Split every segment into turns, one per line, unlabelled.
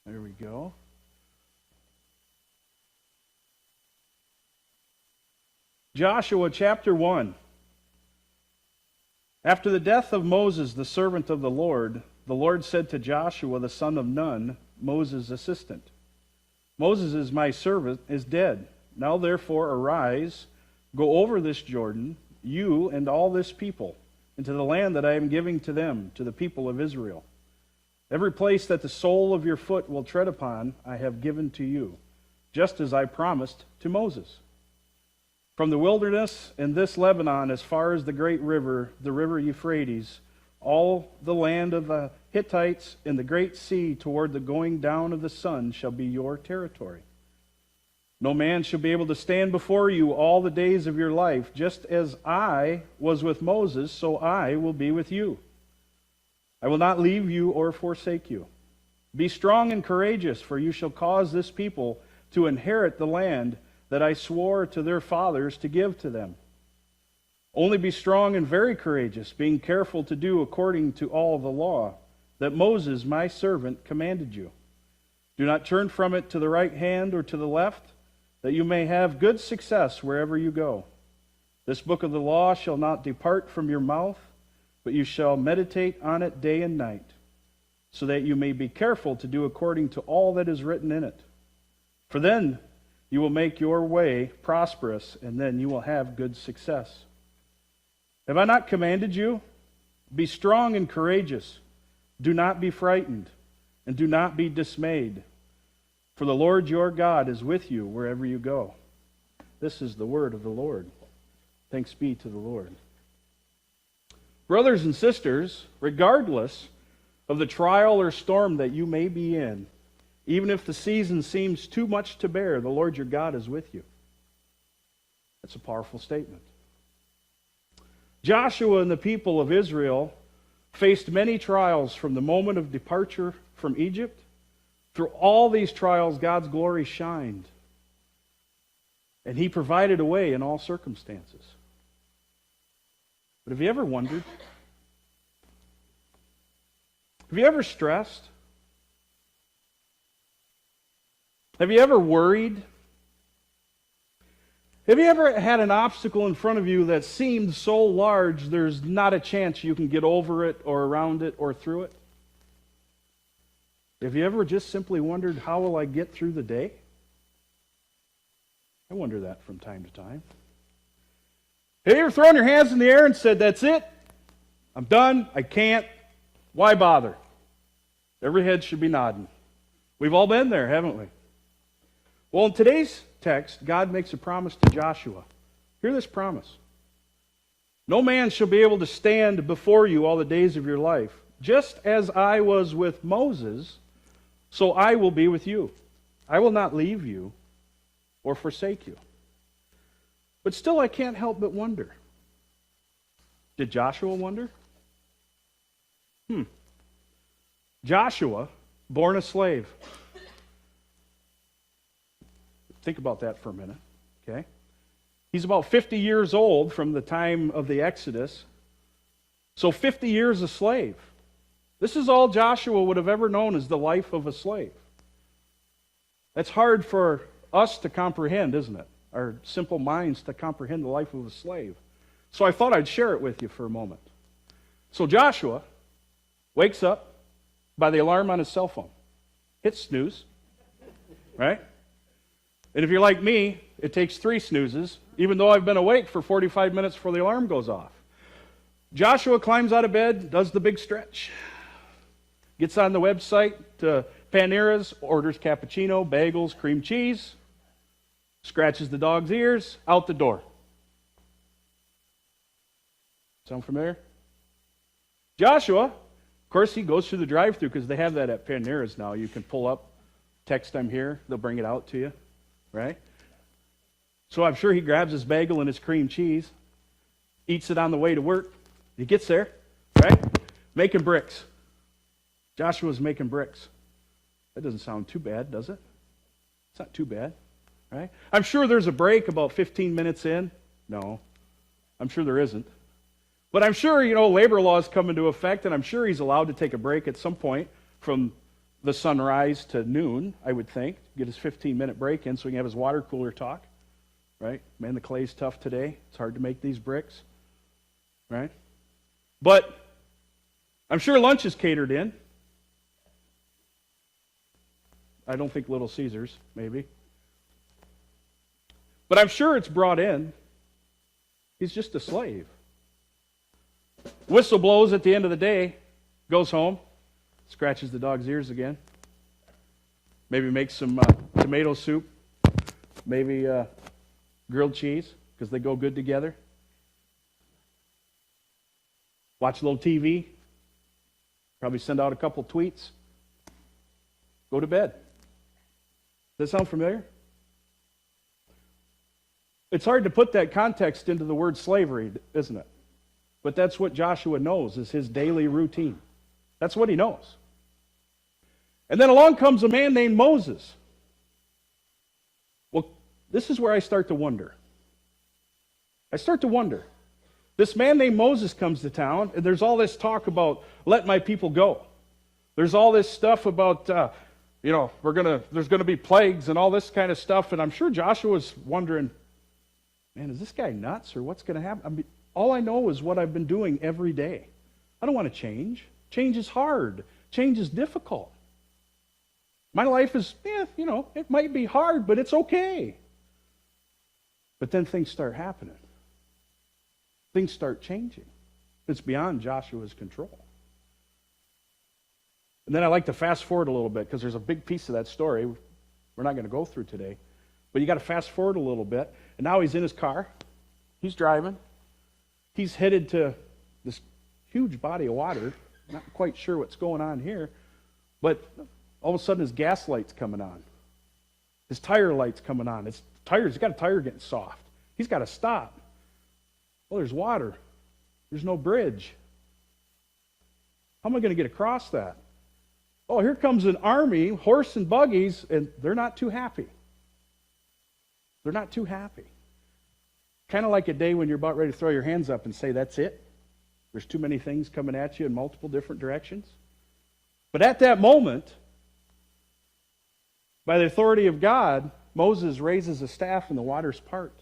There we go. Joshua chapter 1. After the death of Moses, the servant of the Lord said to Joshua, the son of Nun, Moses' assistant, Moses is my servant, is dead. Now therefore arise, go over this Jordan, you and all this people, into the land that I am giving to them, to the people of Israel. Every place that the sole of your foot will tread upon, I have given to you, just as I promised to Moses. From the wilderness and this Lebanon, as far as the great river, the river Euphrates, all the land of the Hittites and the great sea toward the going down of the sun shall be your territory. No man shall be able to stand before you all the days of your life. Just as I was with Moses, so I will be with you. I will not leave you or forsake you. Be strong and courageous, for you shall cause this people to inherit the land that I swore to their fathers to give to them. Only be strong and very courageous, being careful to do according to all the law that Moses, my servant, commanded you. Do not turn from it to the right hand or to the left, that you may have good success wherever you go. This book of the law shall not depart from your mouth, but you shall meditate on it day and night, so that you may be careful to do according to all that is written in it. For then you will make your way prosperous, and then you will have good success. Have I not commanded you? Be strong and courageous. Do not be frightened, and do not be dismayed. For the Lord your God is with you wherever you go. This is the word of the Lord. Thanks be to the Lord. Brothers and sisters, regardless of the trial or storm that you may be in, even if the season seems too much to bear, the Lord your God is with you. That's a powerful statement. Joshua and the people of Israel faced many trials from the moment of departure from Egypt. Through all these trials, God's glory shined, and He provided a way in all circumstances. But have you ever wondered? Have you ever stressed? Have you ever worried? Have you ever had an obstacle in front of you that seemed so large there's not a chance you can get over it or around it or through it? Have you ever just simply wondered, how will I get through the day? I wonder that from time to time. Have you ever thrown your hands in the air and said, that's it? I'm done. I can't. Why bother? Every head should be nodding. We've all been there, haven't we? Well, in today's text, God makes a promise to Joshua. Hear this promise. No man shall be able to stand before you all the days of your life. Just as I was with Moses, so I will be with you. I will not leave you or forsake you. But still, I can't help but wonder. Did Joshua wonder? Joshua, born a slave. Think about that for a minute, okay? He's about 50 years old from the time of the Exodus. So 50 years a slave. This is all Joshua would have ever known as the life of a slave. That's hard for us to comprehend, isn't it? Our simple minds to comprehend the life of a slave. So I thought I'd share it with you for a moment. So Joshua wakes up by the alarm on his cell phone. Hits snooze, right? And if you're like me, it takes 3 snoozes, even though I've been awake for 45 minutes before the alarm goes off. Joshua climbs out of bed, does the big stretch, gets on the website to Panera's, orders cappuccino, bagels, cream cheese, scratches the dog's ears, out the door. Sound familiar? Joshua, of course, he goes through the drive-thru because they have that at Panera's now. You can pull up, text I'm here, they'll bring it out to you, right? So I'm sure he grabs his bagel and his cream cheese, eats it on the way to work. He gets there, right? Making bricks. Joshua's making bricks. That doesn't sound too bad, does it? It's not too bad, right? I'm sure there's a break about 15 minutes in. No, I'm sure there isn't. But I'm sure, labor laws come into effect, and I'm sure he's allowed to take a break at some point from the sunrise to noon, I would think, get his 15-minute break in so he can have his water cooler talk, right? Man, the clay's tough today. It's hard to make these bricks, right? But I'm sure lunch is catered in. I don't think Little Caesars, maybe. But I'm sure it's brought in. He's just a slave. Whistle blows at the end of the day, goes home, scratches the dog's ears again. Maybe makes some tomato soup. Maybe grilled cheese, because they go good together. Watch a little TV. Probably send out a couple tweets. Go to bed. Does that sound familiar? It's hard to put that context into the word slavery, isn't it? But that's what Joshua knows is his daily routine. That's what he knows. And then along comes a man named Moses. Well, this is where I start to wonder. This man named Moses comes to town, and there's all this talk about let my people go. There's all this stuff about, there's going to be plagues and all this kind of stuff, and I'm sure Joshua's wondering, man, is this guy nuts or what's going to happen? All I know is what I've been doing every day. I don't want to change. Change is hard. Change is difficult. My life is, it might be hard, but it's okay. But then things start happening. Things start changing. It's beyond Joshua's control. And then I like to fast forward a little bit because there's a big piece of that story we're not going to go through today. But you got to fast forward a little bit. And now he's in his car. He's driving. He's headed to this huge body of water. Not quite sure what's going on here. But all of a sudden his gas light's coming on. His tire light's coming on. He's got a tire getting soft. He's got to stop. Well, there's water. There's no bridge. How am I going to get across that? Oh, here comes an army, horse and buggies, and they're not too happy. They're not too happy. Kind of like a day when you're about ready to throw your hands up and say, that's it. There's too many things coming at you in multiple different directions. But at that moment, by the authority of God, Moses raises a staff and the waters part.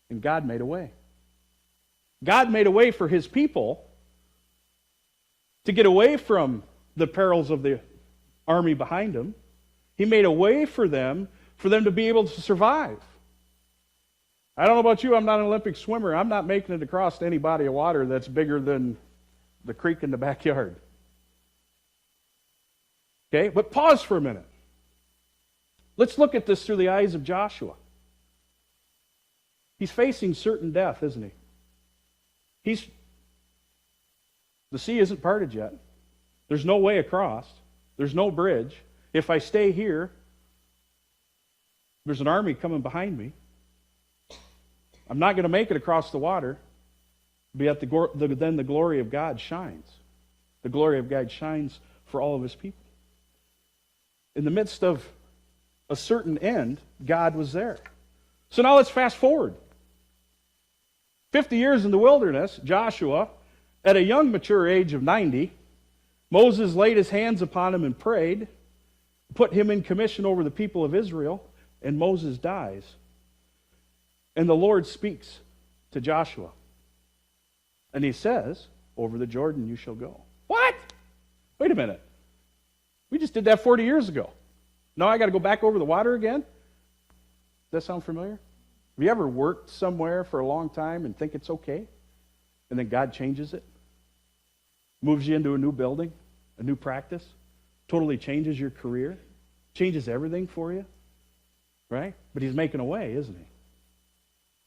And God made a way. God made a way for his people to get away from the perils of the army behind them. He made a way for them to be able to survive. I don't know about you, I'm not an Olympic swimmer. I'm not making it across any body of water that's bigger than the creek in the backyard. Okay, but pause for a minute. Let's look at this through the eyes of Joshua. He's facing certain death, isn't he? The sea isn't parted yet. There's no way across. There's no bridge. If I stay here, there's an army coming behind me. I'm not going to make it across the water. But yet then the glory of God shines. The glory of God shines for all of his people. In the midst of a certain end, God was there. So now let's fast forward. 50 years in the wilderness, Joshua, at a young, mature age of 90, Moses laid his hands upon him and prayed, put him in commission over the people of Israel, and Moses dies. And the Lord speaks to Joshua. And he says, over the Jordan you shall go. What? Wait a minute. We just did that 40 years ago. Now I got to go back over the water again? Does that sound familiar? Have you ever worked somewhere for a long time and think it's okay? And then God changes it? Moves you into a new building, a new practice, totally changes your career, changes everything for you, right? But he's making a way, isn't he?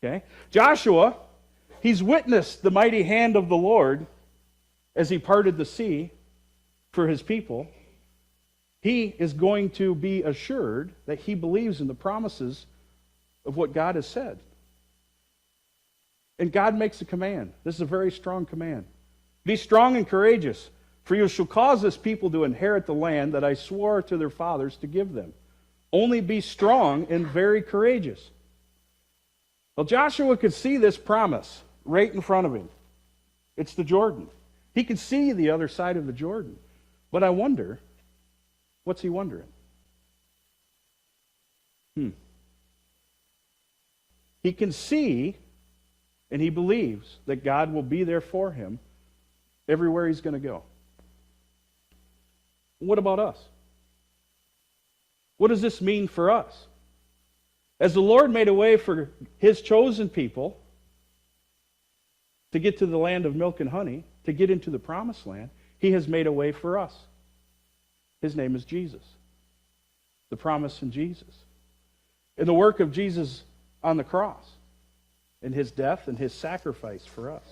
Okay? Joshua, he's witnessed the mighty hand of the Lord as he parted the sea for his people. He is going to be assured that he believes in the promises of what God has said. And God makes a command. This is a very strong command. Be strong and courageous, for you shall cause this people to inherit the land that I swore to their fathers to give them. Only be strong and very courageous. Well, Joshua could see this promise right in front of him. It's the Jordan. He could see the other side of the Jordan. But I wonder, What's he wondering? He can see and he believes that God will be there for him everywhere he's going to go. What about us? What does this mean for us? As the Lord made a way for his chosen people to get to the land of milk and honey, to get into the promised land, he has made a way for us. His name is Jesus. The promise in Jesus. In the work of Jesus on the cross, in his death and his sacrifice for us,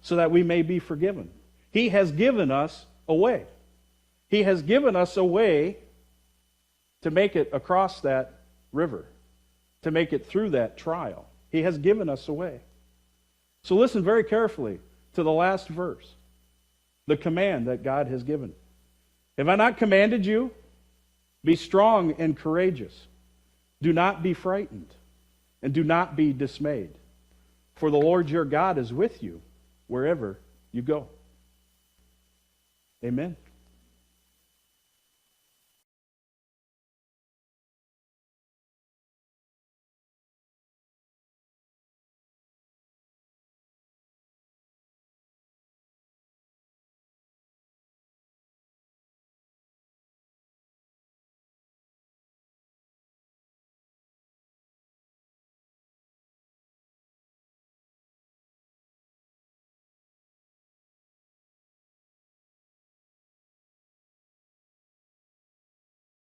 so that we may be forgiven. He has given us a way. He has given us a way to make it across that river, to make it through that trial. He has given us a way. So listen very carefully to the last verse, the command that God has given. Have I not commanded you? Be strong and courageous. Do not be frightened, and do not be dismayed. For the Lord your God is with you wherever you go. Amen.